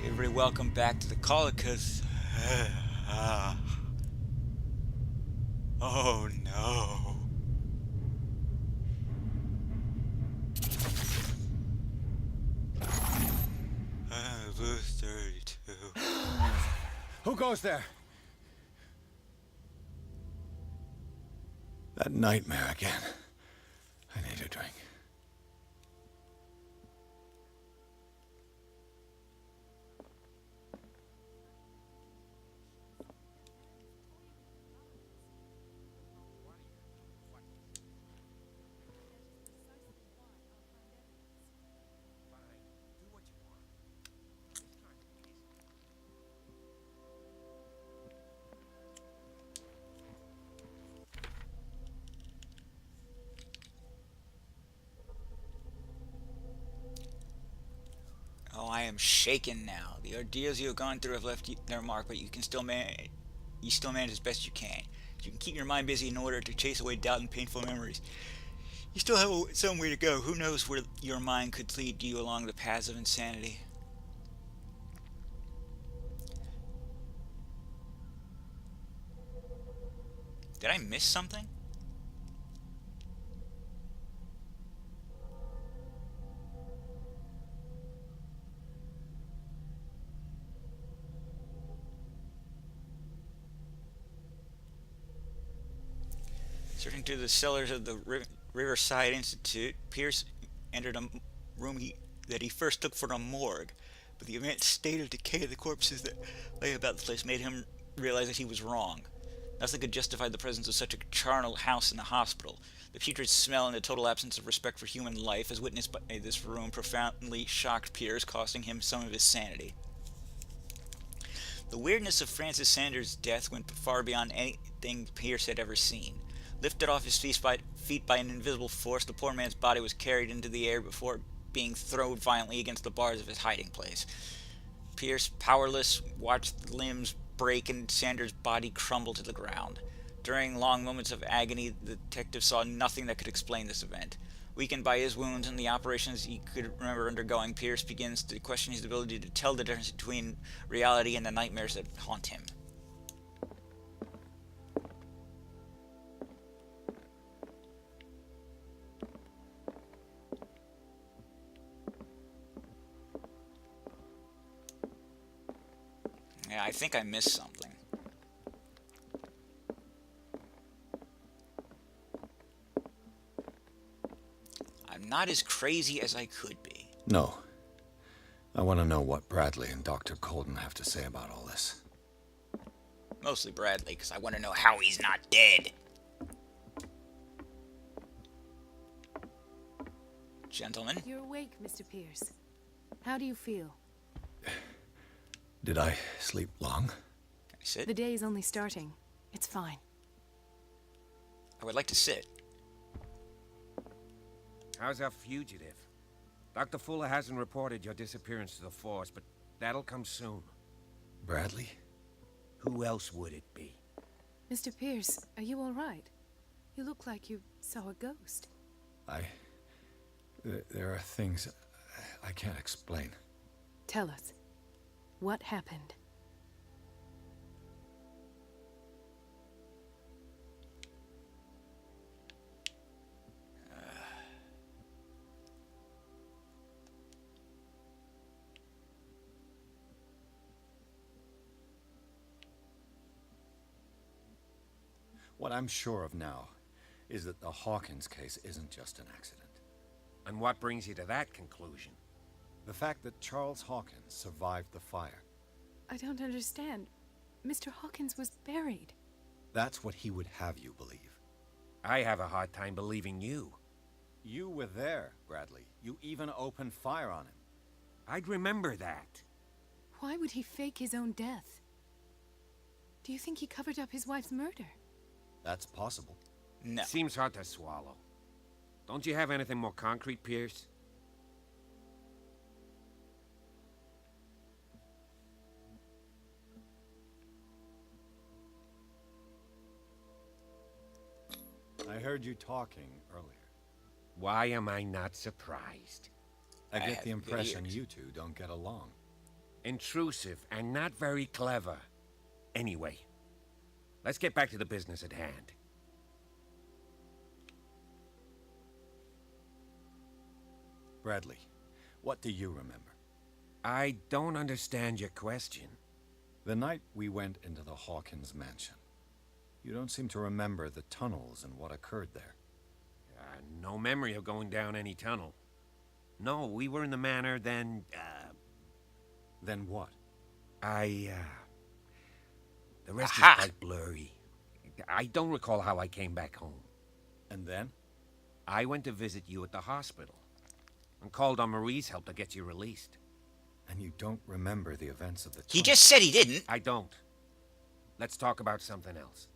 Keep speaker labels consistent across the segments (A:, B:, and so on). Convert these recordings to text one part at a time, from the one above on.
A: Everybody, welcome back to the call because. Oh no. Booth 32.
B: Who goes there? That nightmare again. I need a drink.
A: Oh, I am shaken now. The ordeals you have gone through have left their mark, but you still manage as best you can. You can keep your mind busy in order to chase away doubt and painful memories. You still have some way to go. Who knows where your mind could lead you along the paths of insanity? Did I miss something? Searching through the cellars of the Riverside Institute, Pierce entered a room that he first took for a morgue, but the immense state of decay of the corpses that lay about the place made him realize that he was wrong. Nothing could justify the presence of such a charnel house in the hospital. The putrid smell and the total absence of respect for human life, as witnessed by this room, profoundly shocked Pierce, costing him some of his sanity. The weirdness of Francis Sanders' death went far beyond anything Pierce had ever seen. Lifted off his feet by an invisible force, the poor man's body was carried into the air before being thrown violently against the bars of his hiding place. Pierce, powerless, watched the limbs break and Sanders' body crumble to the ground. During long moments of agony, the detective saw nothing that could explain this event. Weakened by his wounds and the operations he could remember undergoing, Pierce begins to question his ability to tell the difference between reality and the nightmares that haunt him. Yeah, I think I missed something. I'm not as crazy as I could be.
B: No. I want to know what Bradley and Dr. Colden have to say about all this.
A: Mostly Bradley, because I want to know how he's not dead. Gentlemen?
C: You're awake, Mr. Pierce. How do you feel?
B: Did I sleep long?
A: Can I sit?
C: The day is only starting. It's fine.
A: I would like to sit.
D: How's our fugitive? Dr. Fuller hasn't reported your disappearance to the force, but that'll come soon.
B: Bradley?
D: Who else would it be?
C: Mr. Pierce, are you all right? You look like you saw a ghost.
B: There are things I can't explain.
C: Tell us. What happened?
B: What I'm sure of now is that the Hawkins case isn't just an accident.
D: And what brings you to that conclusion?
B: The fact that Charles Hawkins survived the fire.
C: I don't understand. Mr. Hawkins was buried.
B: That's what he would have you believe.
D: I have a hard time believing you.
B: You were there, Bradley. You even opened fire on him.
D: I'd remember that.
C: Why would he fake his own death? Do you think he covered up his wife's murder?
B: That's possible.
A: No.
D: Seems hard to swallow. Don't you have anything more concrete, Pierce?
B: I heard you talking earlier.
D: Why am I not surprised?
B: I
A: I
B: get
A: have
B: the
A: good
B: impression
A: ears.
B: you two don't get along.
D: Intrusive and not very clever. Anyway, let's get back to the business at hand.
B: Bradley, what do you remember?
D: I don't understand your question.
B: The night we went into the Hawkins mansion. You don't seem to remember the tunnels and what occurred there.
D: No memory of going down any tunnel. No, we were in the manor, then,
B: Then what?
D: the rest
A: Aha!
D: is quite blurry. I don't recall how I came back home.
B: And then?
D: I went to visit you at the hospital and called on Marie's help to get you released.
B: And you don't remember the events of the
A: He
B: tunnel?
A: just said he didn't.
D: I don't. Let's talk about something else.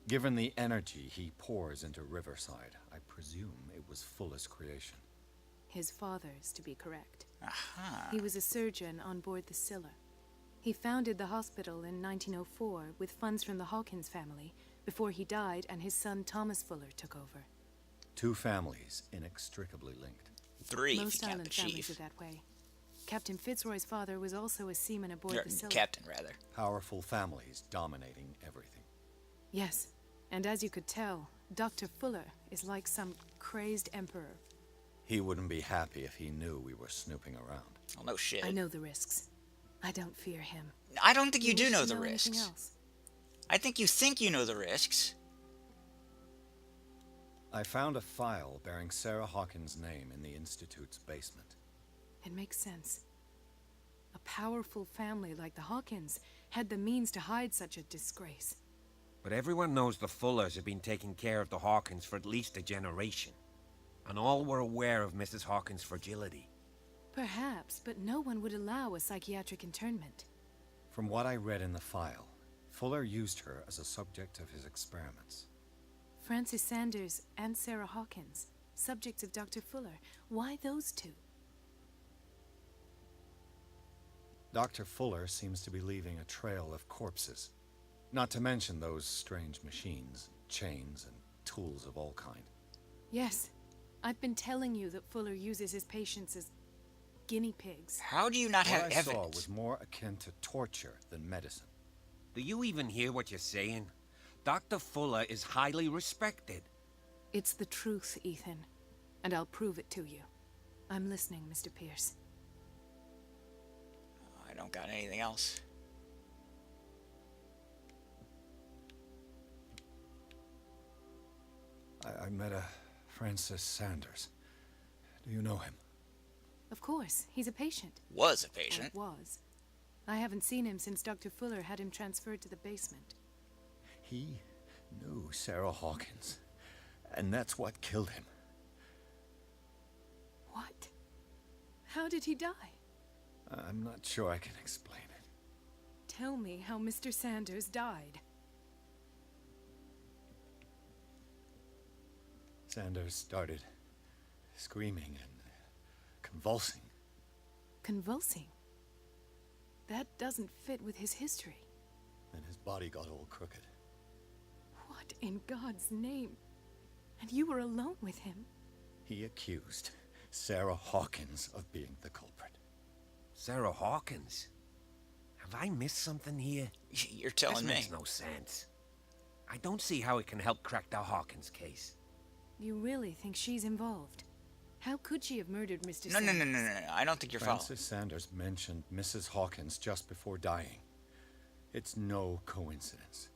B: Given the energy he pours into Riverside, I presume it was Fuller's creation.
C: His father's, to be correct.
A: Aha.
C: He was a surgeon on board the Scylla. He founded the hospital in 1904 with funds from the Hawkins family before he died and his son Thomas Fuller took over.
B: Two families inextricably linked.
A: 3 if you
C: Most
A: count
C: island
A: the
C: families are
A: chief.
C: that way. Captain Fitzroy's father was also a seaman aboard
A: Or
C: the Scylla.
A: captain, rather.
B: Powerful families dominating everything.
C: Yes, and as you could tell, Dr. Fuller is like some crazed emperor.
B: He wouldn't be happy if he knew we were snooping around.
A: Well, no shit.
C: I know the risks. I don't fear him.
A: I don't think you do
C: wish
A: know
C: to
A: the
C: anything
A: risks.
C: else?
A: I think you know the risks.
B: I found a file bearing Sarah Hawkins' name in the Institute's basement.
C: It makes sense. A powerful family like the Hawkins had the means to hide such a disgrace.
D: But everyone knows the Fullers have been taking care of the Hawkins for at least a generation. And all were aware of Mrs. Hawkins' fragility.
C: Perhaps, but no one would allow a psychiatric internment.
B: From what I read in the file, Fuller used her as a subject of his experiments.
C: Francis Sanders and Sarah Hawkins, subjects of Dr. Fuller. Why those two?
B: Dr. Fuller seems to be leaving a trail of corpses. Not to mention those strange machines, chains, and tools of all kind.
C: Yes, I've been telling you that Fuller uses his patients as guinea pigs.
A: How do you not have
B: What I saw
A: evidence?
B: was more akin to torture than medicine.
D: Do you even hear what you're saying? Dr. Fuller is highly respected.
C: It's the truth, Ethan, and I'll prove it to you. I'm listening, Mr. Pierce.
A: I don't got anything else.
B: I met a Francis Sanders. Do you know him?
C: Of course, he's a patient.
A: Was a
C: Or
A: patient.
C: was. I haven't seen him since Dr. Fuller had him transferred to the basement.
B: He knew Sarah Hawkins, and that's what killed him.
C: What? How did he die?
B: I'm not sure I can explain it.
C: Tell me how Mr. Sanders died.
B: Sanders started screaming and convulsing.
C: Convulsing? That doesn't fit with his history.
B: Then his body got all crooked.
C: What in God's name? And you were alone with him?
B: He accused Sarah Hawkins of being the culprit.
D: Sarah Hawkins? Have I missed something here?
A: You're
D: This
A: telling me.
D: makes no sense. I don't see how it can help crack the Hawkins case.
C: You really think she's involved? How could she have murdered Mr.
A: No, no,
C: Sanders?
A: no, no, no, no. I don't think you're following.
B: Francis Sanders mentioned Mrs. Hawkins just before dying. It's no coincidence.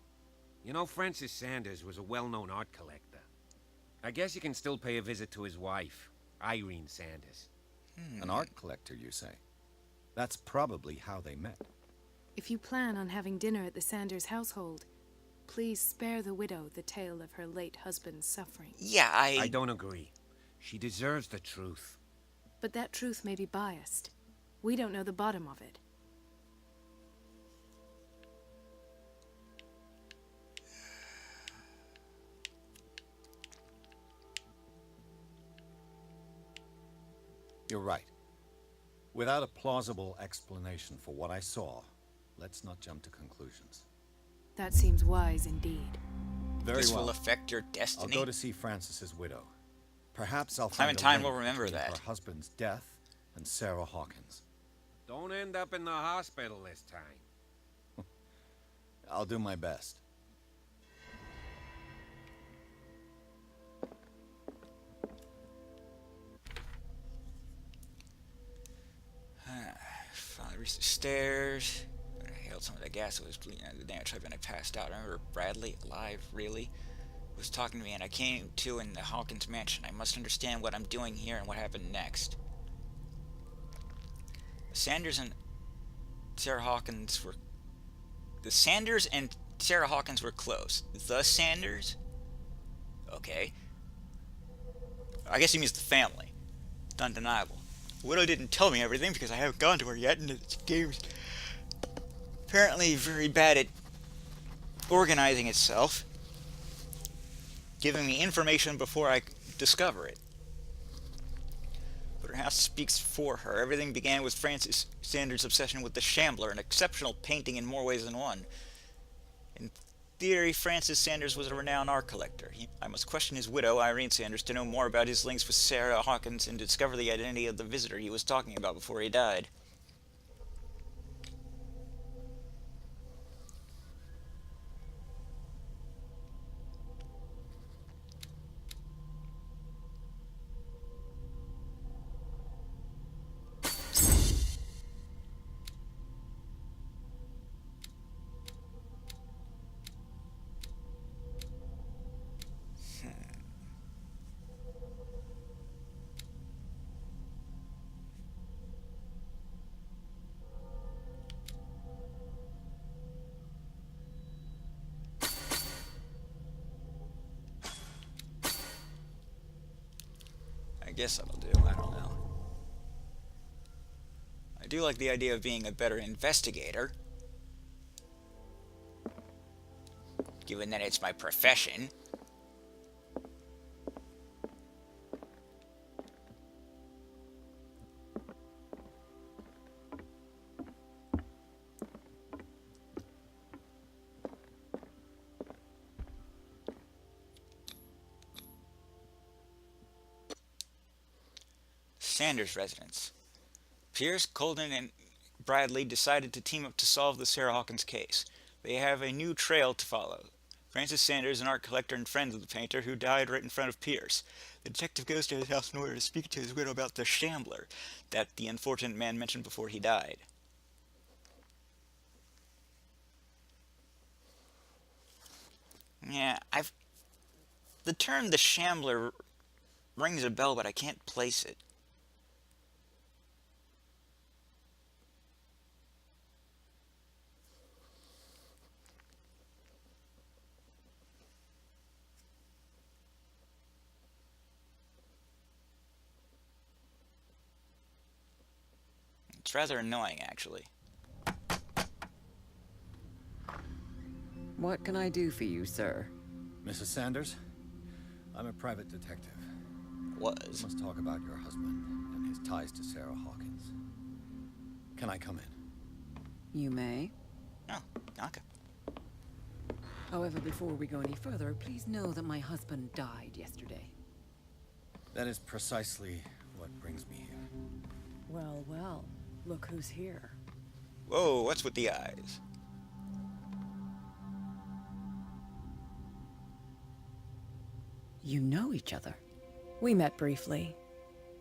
D: You know, Francis Sanders was a well-known art collector. I guess you can still pay a visit to his wife, Irene Sanders.
B: An art collector, you say? That's probably how they met.
C: If you plan on having dinner at the Sanders household, please spare the widow the tale of her late husband's suffering.
A: Yeah,
D: I don't agree. She deserves the truth.
C: But that truth may be biased. We don't know the bottom of it.
B: You're right. Without a plausible explanation for what I saw, let's not jump to conclusions.
C: That seems wise indeed.
B: Very
A: This
B: well.
A: will affect your
B: I'll
A: destiny.
B: go to see Francis's widow. Perhaps I'll find a
A: Clementine
B: link
A: will remember
B: between
A: that.
B: her husband's death and Sarah Hawkins.
D: Don't end up in the hospital this time.
B: I'll do my best.
A: Finally reached the stairs. I inhaled some of the gas that was bleeding out of the damage pipe and I passed out. I remember Bradley, alive, really, was talking to me, and I came to in the Hawkins mansion. I must understand what I'm doing here and what happened next. Sanders and Sarah Hawkins were... The Sanders and Sarah Hawkins were close. The Sanders? Okay. I guess he means the family. It's undeniable. The widow didn't tell me everything because I haven't gone to her yet, and this game's apparently very bad at organizing itself, giving me information before I discover it. But her house speaks for her. Everything began with Francis Sanders' obsession with the Shambler, an exceptional painting in more ways than one. In theory, Francis Sanders was a renowned art collector. I must question his widow, Irene Sanders, to know more about his links with Sarah Hawkins and to discover the identity of the visitor he was talking about before he died. I guess that'll do. I don't know. I do like the idea of being a better investigator, given that it's my profession. Sanders residence. Pierce, Colden, and Bradley decided to team up to solve the Sarah Hawkins case. They have a new trail to follow. Francis Sanders, an art collector and friend of the painter, who died right in front of Pierce. The detective goes to his house in order to speak to his widow about the Shambler that the unfortunate man mentioned before he died. Yeah, the term the Shambler rings a bell, but I can't place it. It's rather annoying, actually.
E: What can I do for you, sir?
B: Mrs. Sanders, I'm a private detective. We
A: Was.
B: must talk about your husband and his ties to Sarah Hawkins. Can I come in?
E: You may.
A: Oh, okay.
E: However, before we go any further, please know that my husband died yesterday.
B: That is precisely what brings me here.
E: Well, well, look who's here.
A: Whoa, what's with the eyes?
E: You know each other.
F: We met briefly.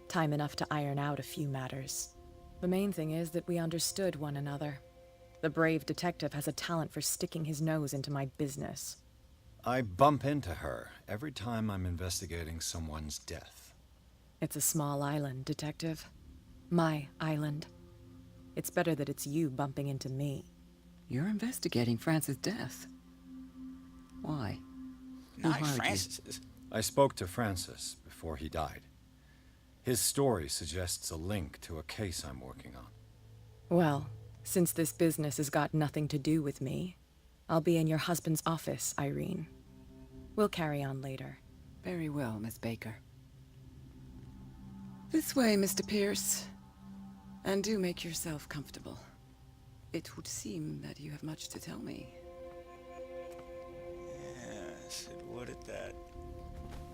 F: Time enough to iron out a few matters. The main thing is that we understood one another. The brave detective has a talent for sticking his nose into my business.
B: I bump into her every time I'm investigating someone's death.
F: It's a small island, Detective. My island. It's better that it's you bumping into me.
E: You're investigating Francis' death. Why?
A: Not
E: hired you?
A: Francis's.
B: I spoke to Francis before he died. His story suggests a link to a case I'm working on.
F: Well, since this business has got nothing to do with me, I'll be in your husband's office, Irene. We'll carry on later.
E: Very well, Miss Baker. This way, Mr. Pierce. And do make yourself comfortable. It would seem that you have much to tell me.
A: Yes, it would at that,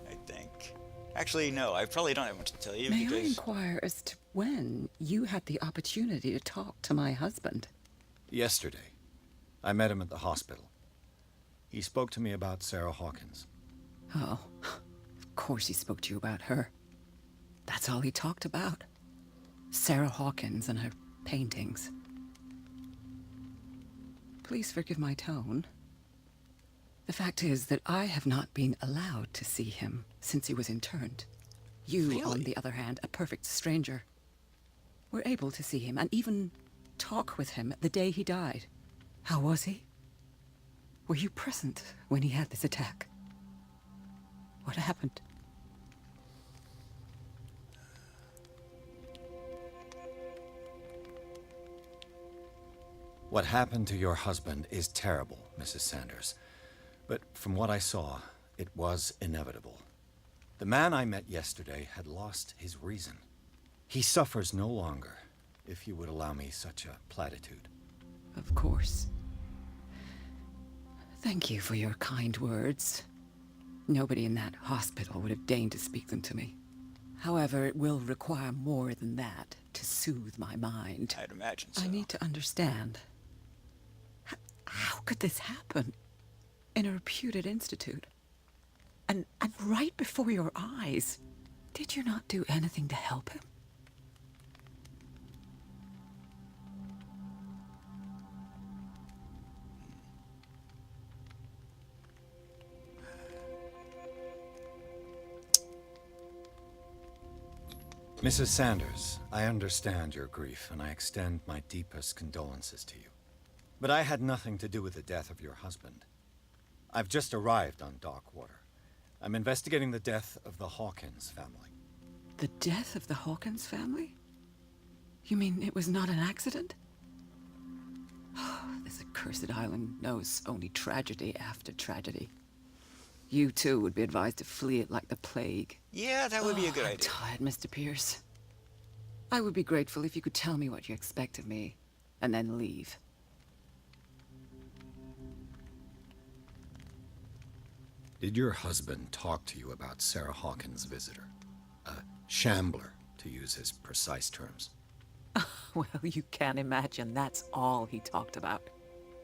A: I think. Actually, no, I probably don't have much to tell you
E: May I
A: because...
E: inquire as to when you had the opportunity to talk to my husband?
B: Yesterday, I met him at the hospital. He spoke to me about Sarah Hawkins.
E: Oh, of course he spoke to you about her. That's all he talked about. Sarah Hawkins and her paintings. Please forgive my tone. The fact is that I have not been allowed to see him since he was interned. You,
A: Really?
E: on the other hand, a perfect stranger, were able to see him and even talk with him the day he died. How was he? Were you present when he had this attack? What happened?
B: What happened to your husband is terrible, Mrs. Sanders. But from what I saw, it was inevitable. The man I met yesterday had lost his reason. He suffers no longer, if you would allow me such a platitude.
E: Of course. Thank you for your kind words. Nobody in that hospital would have deigned to speak them to me. However, it will require more than that to soothe my mind.
A: I'd imagine so.
E: I need to understand. How could this happen? In a reputed institute? And right before your eyes? Did you not do anything to help him?
B: Mrs. Sanders, I understand your grief, and I extend my deepest condolences to you. But I had nothing to do with the death of your husband. I've just arrived on Darkwater. I'm investigating the death of the Hawkins family.
E: The death of the Hawkins family? You mean it was not an accident? This accursed island knows only tragedy after tragedy. You, too, would be advised to flee it like the plague.
A: Yeah, that would be a good
E: I'm
A: idea.
E: tired, Mr. Pierce. I would be grateful if you could tell me what you expect of me, and then leave.
B: Did your husband talk to you about Sarah Hawkins' visitor? A Shambler, to use his precise terms.
E: Well, you can imagine that's all he talked about.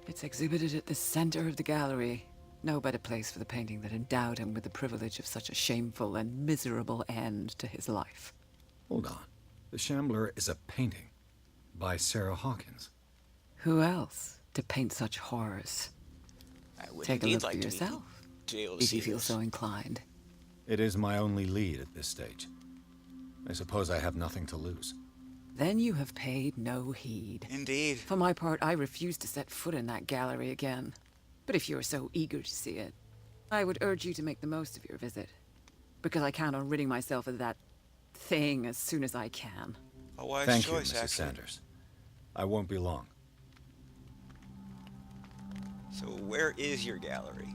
E: It's exhibited at the center of the gallery. No better place for the painting that endowed him with the privilege of such a shameful and miserable end to his life.
B: Hold on. The Shambler is a painting by Sarah Hawkins.
E: Who else to paint such horrors?
A: I would
E: Take a
A: indeed
E: look
A: like
E: for
A: to
E: yourself,
A: be able to
E: if
A: see
E: you feel
A: this.
E: so inclined.
B: It is my only lead at this stage. I suppose I have nothing to lose.
E: Then you have paid no heed.
A: Indeed.
E: For my part, I refuse to set foot in that gallery again. But if you're so eager to see it, I would urge you to make the most of your visit. Because I count on ridding myself of that thing as soon as I can.
A: A wise
B: Thank you,
A: choice,
B: Mrs.
A: actually.
B: Sanders. I won't be long.
A: So where is your gallery?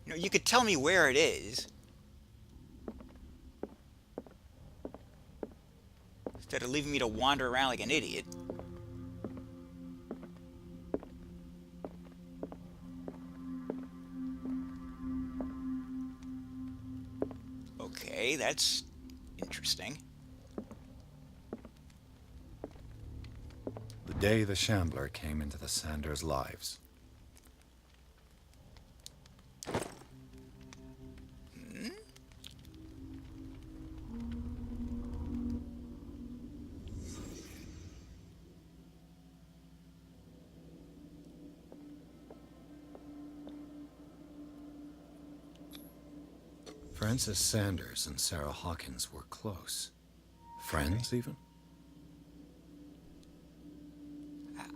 A: You know, you could tell me where it is. Instead of leaving me to wander around like an idiot. Okay, that's interesting.
B: The day the Shambler came into the Sanders' lives. Frances Sanders and Sarah Hawkins were close. Friends, even?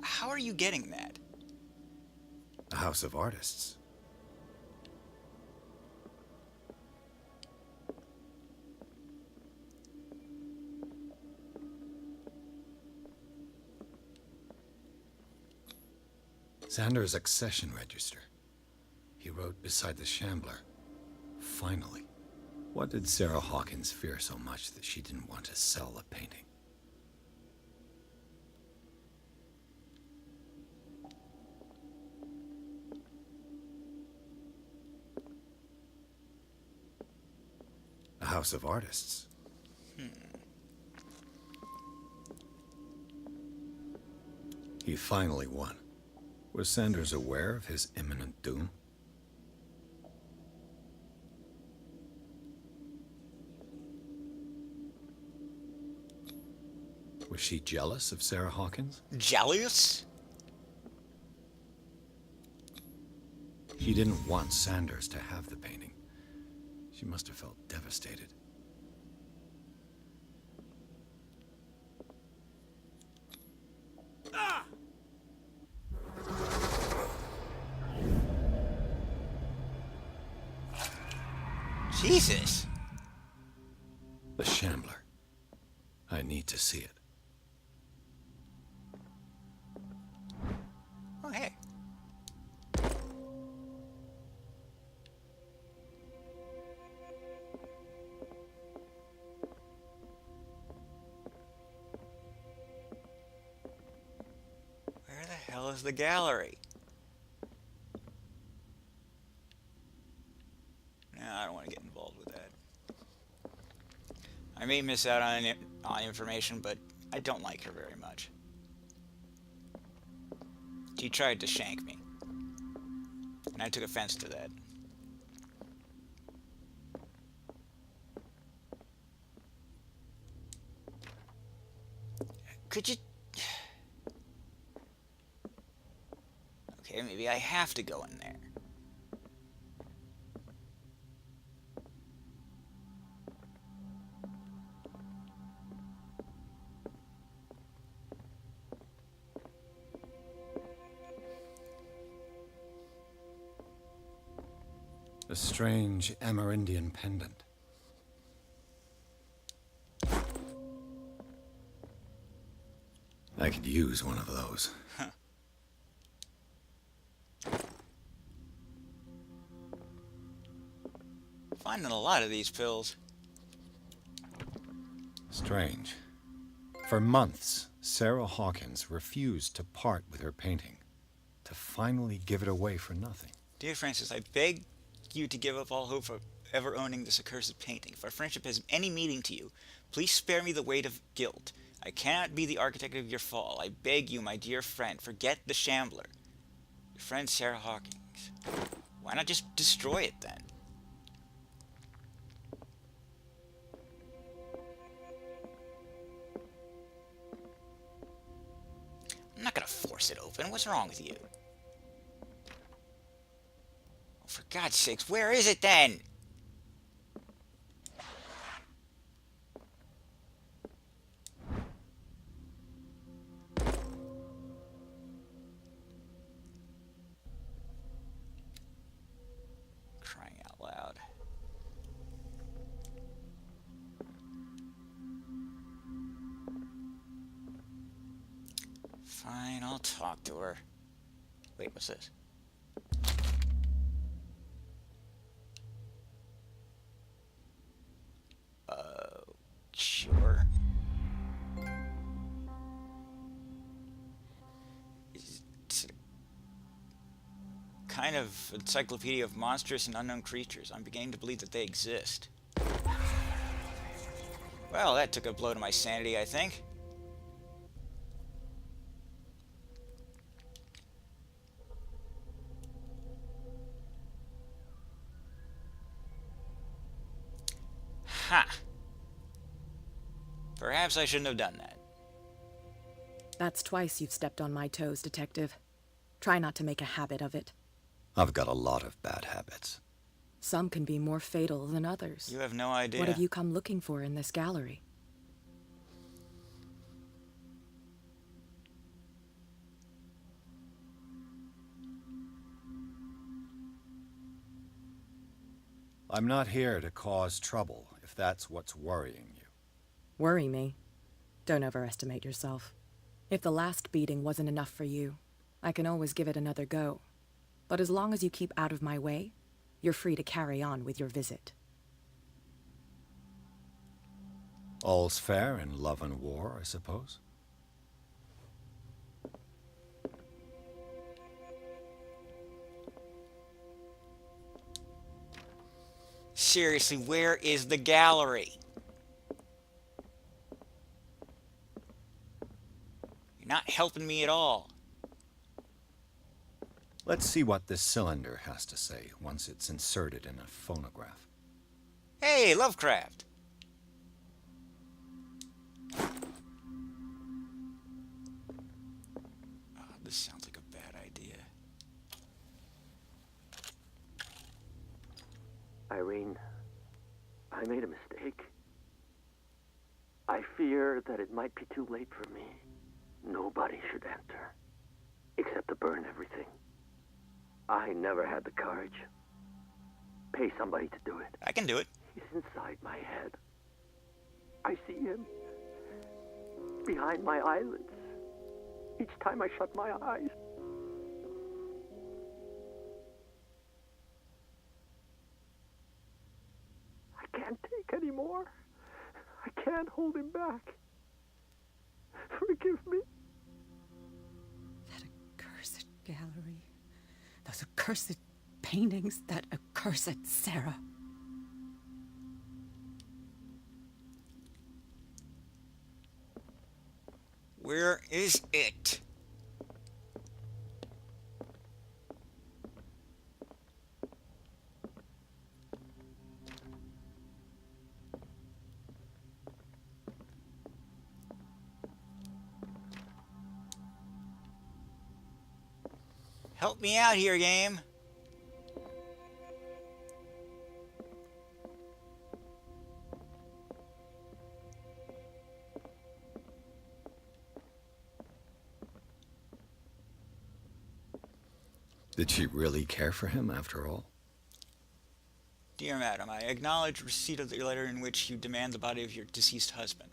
A: How are you getting that?
B: A house of artists. Xander's accession register. He wrote beside the Shambler. Finally. What did Sarah Hawkins fear so much that she didn't want to sell the painting? A house of artists. He finally won. Was Sanders aware of his imminent doom? Was she jealous of Sarah Hawkins?
A: Jealous?
B: She didn't want Sanders to have the painting. She must have felt devastated.
A: Jesus.
B: The Shambler. I need to see it.
A: Oh, hey. Where the hell is the gallery? No, I don't want to get involved with that. I may miss out on information, but I don't like her very much. She tried to shank me, and I took offense to that. Could you... Okay, maybe I have to go in there.
B: A strange Amerindian pendant. I could use one of those.
A: Finding a lot of these pills.
B: Strange. For months, Sarah Hawkins refused to part with her painting, to finally give it away for nothing.
A: Dear Francis, I beg you to give up all hope of ever owning this accursed painting. If our friendship has any meaning to you, please spare me the weight of guilt. I cannot be the architect of your fall. I beg you, my dear friend, forget the Shambler. Your friend Sarah Hawkins. Why not just destroy it then? I'm not gonna force it open. What's wrong with you? Oh, for God's sakes, where is it then? Crying out loud. Fine, I'll talk to her. Wait, what's this? Sure. It's a kind of encyclopedia of monstrous and unknown creatures. I'm beginning to believe that they exist. Well, that took a blow to my sanity, I think. Ha! Perhaps I shouldn't have done that.
F: That's twice you've stepped on my toes, Detective. Try not to make a habit of it.
B: I've got a lot of bad habits.
F: Some can be more fatal than others.
A: You have no idea.
F: What have you come looking for in this gallery?
B: I'm not here to cause trouble, if that's what's worrying you.
F: Worry me? Don't overestimate yourself. If the last beating wasn't enough for you, I can always give it another go. But as long as you keep out of my way, you're free to carry on with your visit.
B: All's fair in love and war, I suppose.
A: Seriously, where is the gallery? You're not helping me at all.
B: Let's see what this cylinder has to say once it's inserted in a phonograph.
A: Hey, Lovecraft! Oh, this sounds like a bad idea.
G: Irene, I made a mistake. I fear that it might be too late for me. Nobody should enter, except to burn everything. I never had the courage. Pay somebody to do it.
A: I can do it.
G: He's inside my head. I see him behind my eyelids each time I shut my eyes. I can't take any more. I can't hold him back. Forgive me.
E: That accursed gallery. Those accursed paintings. That accursed Sarah.
A: Where is it? Help me out here, game.
B: Did she really care for him after all?
A: Dear Madam, I acknowledge receipt of the letter in which you demand the body of your deceased husband.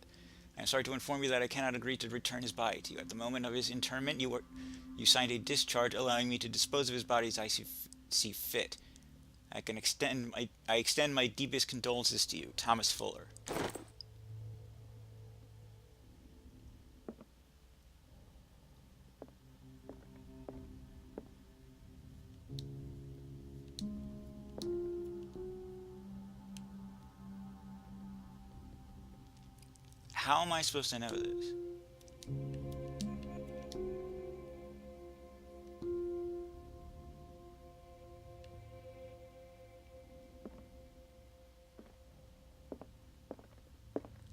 A: I am sorry to inform you that I cannot agree to return his body to you. At the moment of his interment, you signed a discharge allowing me to dispose of his body as I see fit. I extend my deepest condolences to you, Thomas Fuller. How am I supposed to know this?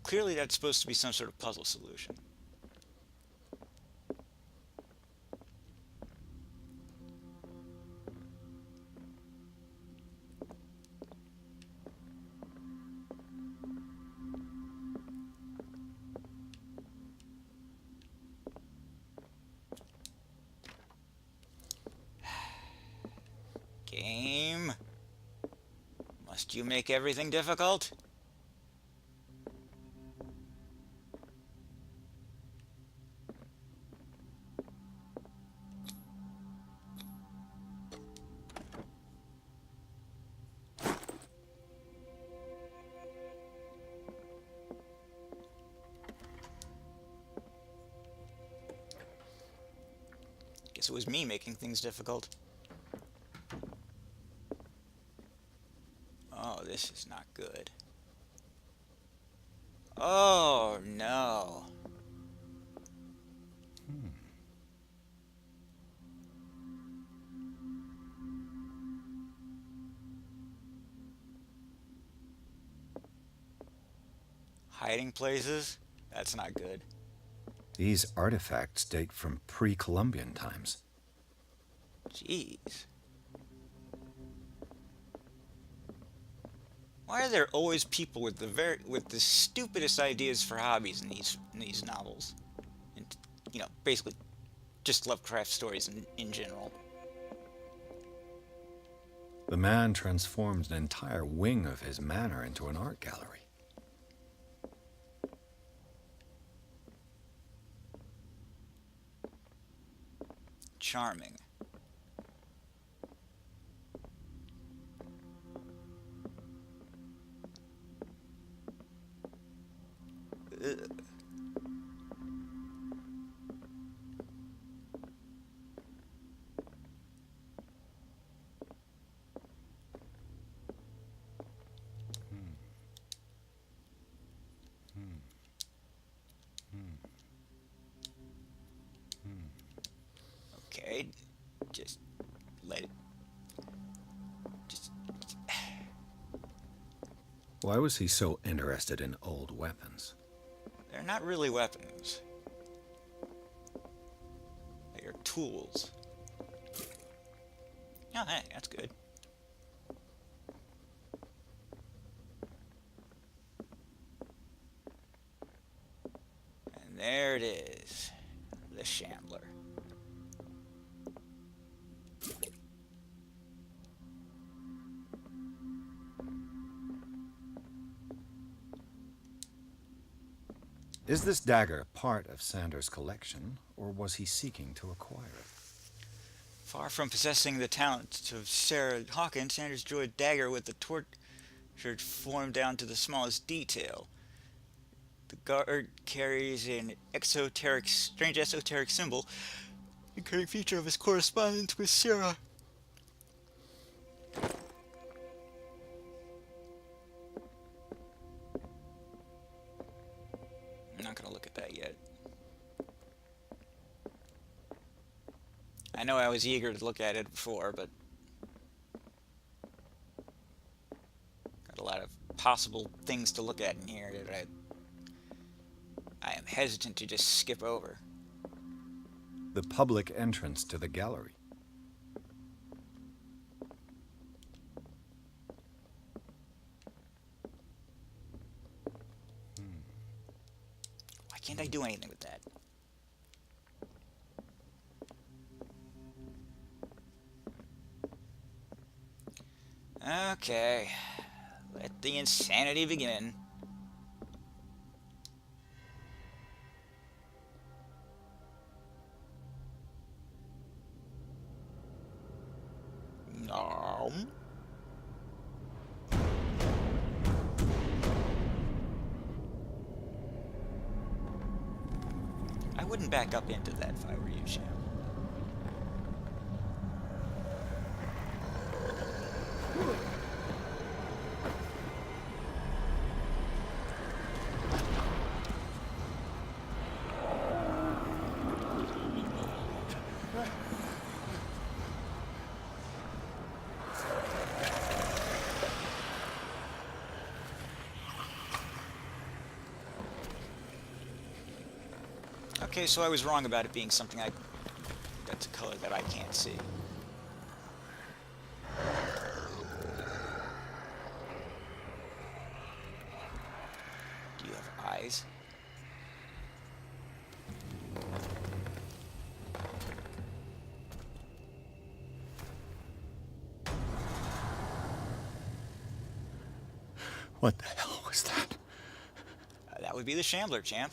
A: Clearly that's supposed to be some sort of puzzle solution. Game? Must you make everything difficult? Guess it was me making things difficult. Oh, this is not good. Oh, no. Hiding places? That's not good.
B: These artifacts date from pre-Columbian times.
A: Jeez. Why are there always people with the stupidest ideas for hobbies in these novels? And basically just Lovecraft stories in general.
B: The man transforms an entire wing of his manor into an art gallery.
A: charming. Ugh. Okay, just let it. Just.
B: Why was he so interested in old weapons?
A: They're not really weapons. They are tools. Oh, hey, that's good. And there it is. The Shambler.
B: Is this dagger part of Sanders' collection, or was he seeking to acquire it?
A: Far from possessing the talents of Sarah Hawkins, Sanders drew a dagger with the tortured form down to the smallest detail. The guard carries an strange esoteric symbol, a recurring feature of his correspondence with Sarah. I'm not going to look at that yet. I know I was eager to look at it before, but got a lot of possible things to look at in here that I am hesitant to just skip over.
B: The public entrance to the gallery.
A: Why can't I do anything with that? Okay, let the insanity begin. No. I wouldn't back up into that if I were you, Sham. Okay, so I was wrong about it being something that's a color that I can't see. Do you have eyes?
B: What the hell was that?
A: That would be the Shambler, champ.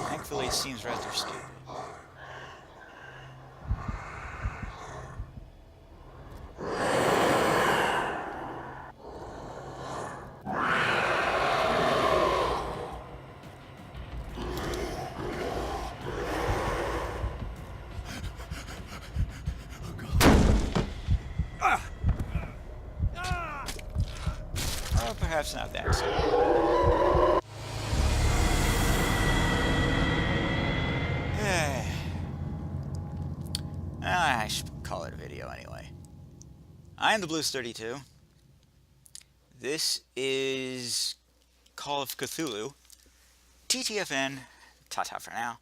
A: Thankfully, it seems rather stupid. Or perhaps not that simple. I Anyway, I am the Blues 32. This is Call of Cthulhu. TTFN. Ta-ta for now.